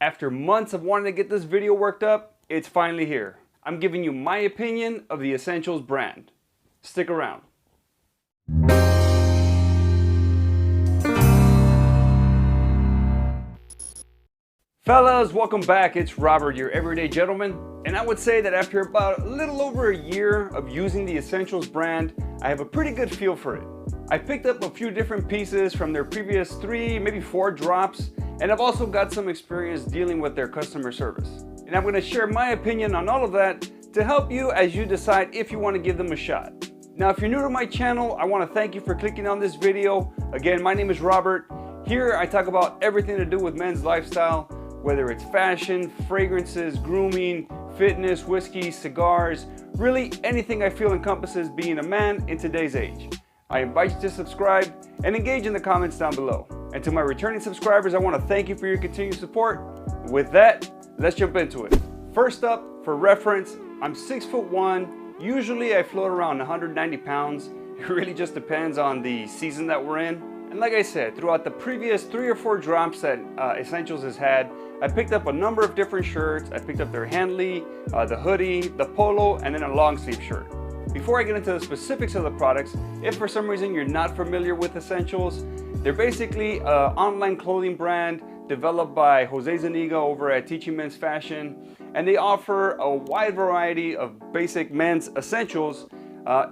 After months of wanting to get this video worked up, it's finally here. I'm giving you my opinion of the Essentials brand. Stick around. Fellas, welcome back. It's Robert, your everyday gentleman. And I would say that after about a little over a year of using the Essentials brand, I have a pretty good feel for it. I picked up a few different pieces from their previous 3, maybe 4 drops, and I've also got some experience dealing with their customer service. And I'm going to share my opinion on all of that to help you as you decide if you want to give them a shot. Now, if you're new to my channel, I want to thank you for clicking on this video. Again, my name is Robert. Here I talk about everything to do with men's lifestyle, whether it's fashion, fragrances, grooming, fitness, whiskey, cigars, really anything I feel encompasses being a man in today's age. I invite you to subscribe and engage in the comments down below. And to my returning subscribers, I want to thank you for your continued support. With that, let's jump into it. First up, for reference, I'm 6'1". Usually I float around 190 pounds. It really just depends on the season that we're in. And like I said, throughout the previous 3 or 4 drops that Essentials has had, I picked up a number of different shirts. I picked up their Henley, the Hoodie, the Polo, and then a long sleeve shirt. Before I get into the specifics of the products, if for some reason you're not familiar with Essentials, they're basically an online clothing brand developed by Jose Zuniga over at Teachingmensfashion, and they offer a wide variety of basic men's essentials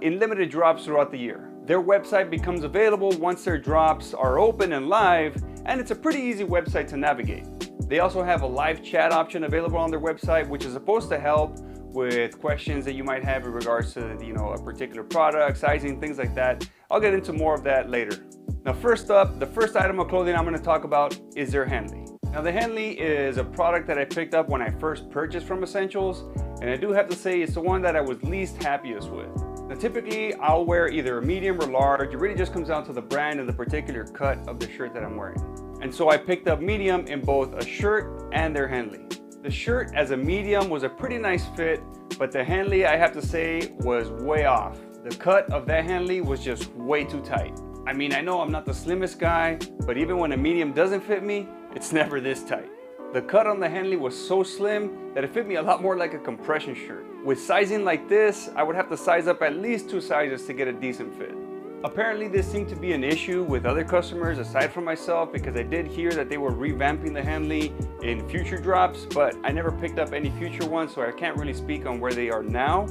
in limited drops throughout the year. Their website becomes available once their drops are open and live, and it's a pretty easy website to navigate. They also have a live chat option available on their website, which is supposed to help with questions that you might have in regards to, a particular product, sizing, things like that. I'll get into more of that later. Now, first up, the first item of clothing I'm going to talk about is their Henley. Now, the Henley is a product that I picked up when I first purchased from Essentials, and I do have to say it's the one that I was least happiest with. Now, typically I'll wear either a medium or large. It really just comes down to the brand and the particular cut of the shirt that I'm wearing. And so I picked up medium in both a shirt and their Henley. The shirt as a medium was a pretty nice fit, but the Henley, I have to say, was way off. The cut of that Henley was just way too tight. I mean, I know I'm not the slimmest guy, but even when a medium doesn't fit me, it's never this tight. The cut on the Henley was so slim that it fit me a lot more like a compression shirt. With sizing like this, I would have to size up at least 2 sizes to get a decent fit. Apparently this seemed to be an issue with other customers aside from myself, because I did hear that they were revamping the Henley in future drops, but I never picked up any future ones, so I can't really speak on where they are now.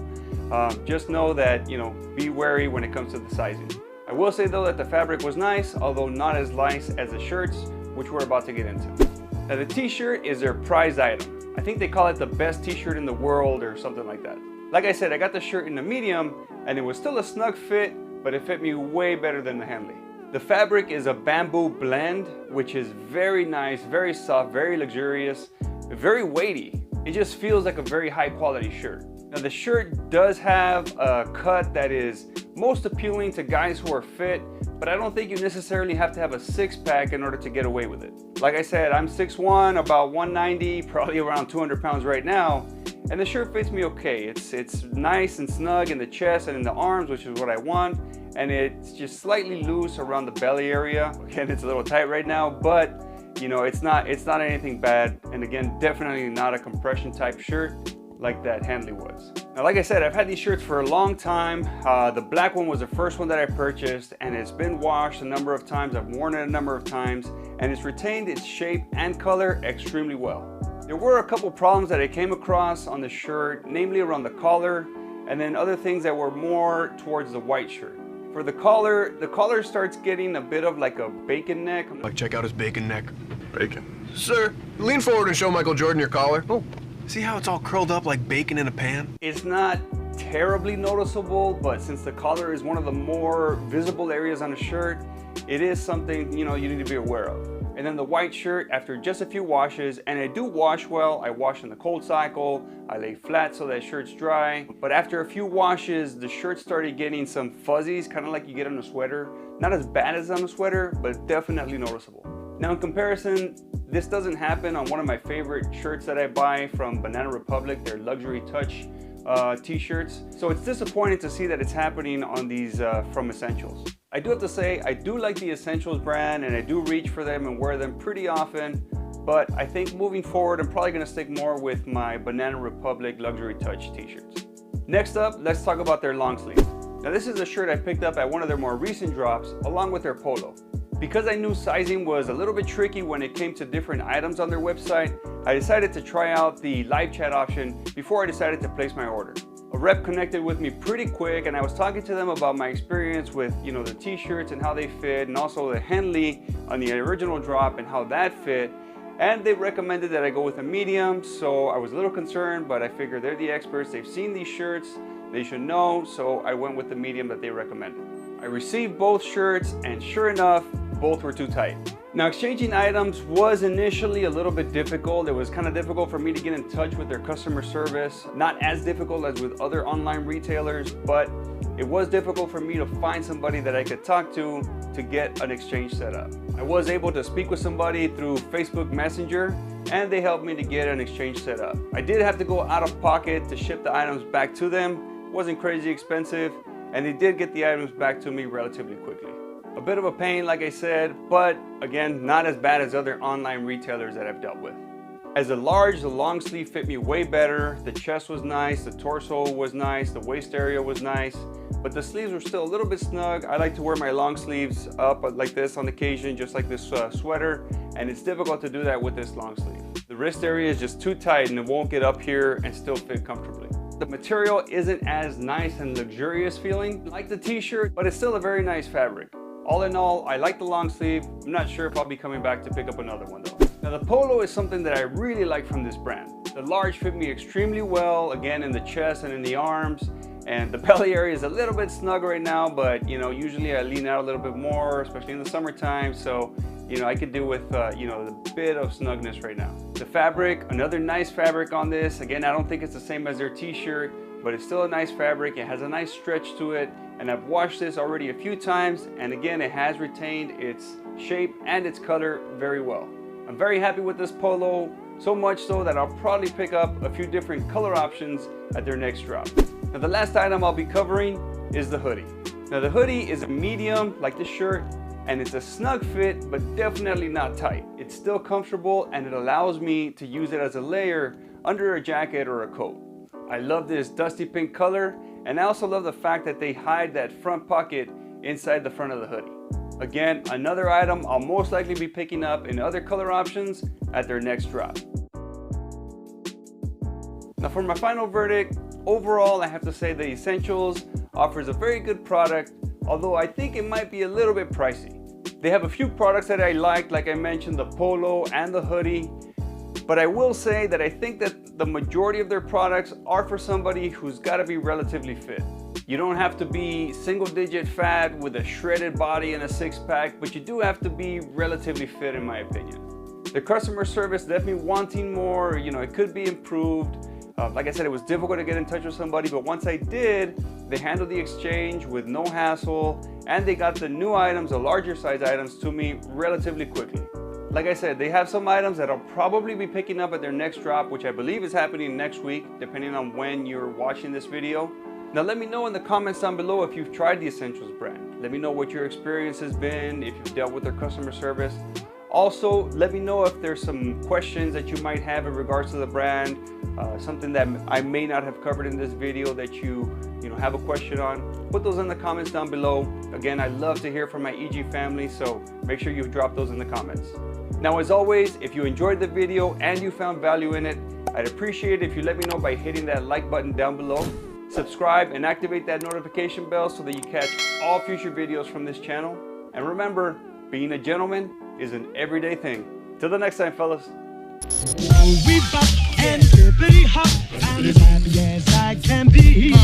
Just know that, be wary when it comes to the sizing. I will say though that the fabric was nice, although not as nice as the shirts, which we're about to get into. Now, the t-shirt is their prized item. I think they call it the best t-shirt in the world or something like that. Like I said, I got the shirt in the medium and it was still a snug fit, but it fit me way better than the Henley. The fabric is a bamboo blend, which is very nice, very soft, very luxurious, very weighty. It just feels like a very high quality shirt. Now, the shirt does have a cut that is most appealing to guys who are fit, but I don't think you necessarily have to have a 6-pack in order to get away with it. Like I said, I'm 6'1", about 190, probably around 200 pounds right now, and the shirt fits me okay. It's nice and snug in the chest and in the arms, which is what I want, and it's just slightly loose around the belly area. Again, it's a little tight right now, but it's not anything bad, and again, definitely not a compression type shirt like that Henley was. Now, like I said, I've had these shirts for a long time. The black one was the first one that I purchased, and it's been washed a number of times. I've worn it a number of times, and it's retained its shape and color extremely well. There were a couple problems that I came across on the shirt, namely around the collar, and then other things that were more towards the white shirt. For the collar starts getting a bit of like a bacon neck. Like, check out his bacon neck. Bacon. Sir, lean forward and show Michael Jordan your collar. Oh. See how it's all curled up like bacon in a pan? It's not terribly noticeable, but since the collar is one of the more visible areas on a shirt, it is something you need to be aware of. And then the white shirt, after just a few washes, and I do wash well, I wash in the cold cycle, I lay flat so that shirt's dry, but after a few washes, the shirt started getting some fuzzies, kind of like you get on a sweater. Not as bad as on a sweater, but definitely noticeable. Now, in comparison, this doesn't happen on one of my favorite shirts that I buy from Banana Republic, their Luxury Touch t-shirts. So it's disappointing to see that it's happening on these from Essentials. I do have to say, I do like the Essentials brand, and I do reach for them and wear them pretty often, but I think moving forward, I'm probably gonna stick more with my Banana Republic Luxury Touch t-shirts. Next up, let's talk about their long sleeves. Now this is a shirt I picked up at one of their more recent drops, along with their polo. Because I knew sizing was a little bit tricky when it came to different items on their website, I decided to try out the live chat option before I decided to place my order. A rep connected with me pretty quick, and I was talking to them about my experience with, the t-shirts and how they fit, and also the Henley on the original drop and how that fit. And they recommended that I go with a medium, so I was a little concerned, but I figured they're the experts, they've seen these shirts, they should know, so I went with the medium that they recommended. I received both shirts, and sure enough, both were too tight. Now, exchanging items was initially a little bit difficult. It was kind of difficult for me to get in touch with their customer service. Not as difficult as with other online retailers, but it was difficult for me to find somebody that I could talk to get an exchange set up. I was able to speak with somebody through Facebook Messenger, and they helped me to get an exchange set up. I did have to go out of pocket to ship the items back to them. It wasn't crazy expensive, and they did get the items back to me relatively quickly. A bit of a pain, like I said, but again, not as bad as other online retailers that I've dealt with. As a large, the long sleeve fit me way better. The chest was nice, the torso was nice, the waist area was nice, but the sleeves were still a little bit snug. I like to wear my long sleeves up like this on occasion, just like this sweater, and it's difficult to do that with this long sleeve. The wrist area is just too tight and it won't get up here and still fit comfortably. The material isn't as nice and luxurious feeling like the t-shirt, but it's still a very nice fabric. All in all, I like the long sleeve. I'm not sure if I'll be coming back to pick up another one though. Now the polo is something that I really like from this brand. The large fit me extremely well, again in the chest and in the arms, and the belly area is a little bit snug right now, but usually I lean out a little bit more, especially in the summertime, so I could do with the bit of snugness right now. The fabric, another nice fabric on this. Again, I don't think it's the same as their t-shirt, but it's still a nice fabric. It has a nice stretch to it, and I've washed this already a few times, and again, it has retained its shape and its color very well. I'm very happy with this polo, so much so that I'll probably pick up a few different color options at their next drop. Now the last item I'll be covering is the hoodie. Now the hoodie is a medium like the shirt, and it's a snug fit, but definitely not tight. It's still comfortable, and it allows me to use it as a layer under a jacket or a coat. I love this dusty pink color, and I also love the fact that they hide that front pocket inside the front of the hoodie. Again, another item I'll most likely be picking up in other color options at their next drop. Now for my final verdict, overall I have to say the ESNTLs offers a very good product, although I think it might be a little bit pricey. They have a few products that I like I mentioned, the polo and the hoodie, but I will say that I think that the majority of their products are for somebody who's got to be relatively fit. You don't have to be single-digit fat with a shredded body and a six-pack, but you do have to be relatively fit in my opinion. The customer service definitely wanting more, it could be improved. Like I said, it was difficult to get in touch with somebody, but once I did, they handled the exchange with no hassle, and they got the new items, the larger size items, to me relatively quickly. Like I said, they have some items that I'll probably be picking up at their next drop, which I believe is happening next week, depending on when you're watching this video. Now let me know in the comments down below if you've tried the ESNTLs brand. Let me know what your experience has been, if you've dealt with their customer service. Also, let me know if there's some questions that you might have in regards to the brand, something that I may not have covered in this video that you have a question on. Put those in the comments down below. Again, I love to hear from my EG family, so make sure you drop those in the comments. Now, as always, if you enjoyed the video and you found value in it, I'd appreciate it if you let me know by hitting that like button down below. Subscribe and activate that notification bell so that you catch all future videos from this channel. And remember, being a gentleman is an everyday thing. Till the next time, fellas. We bop and hippity hop, I'm as happy as I can be.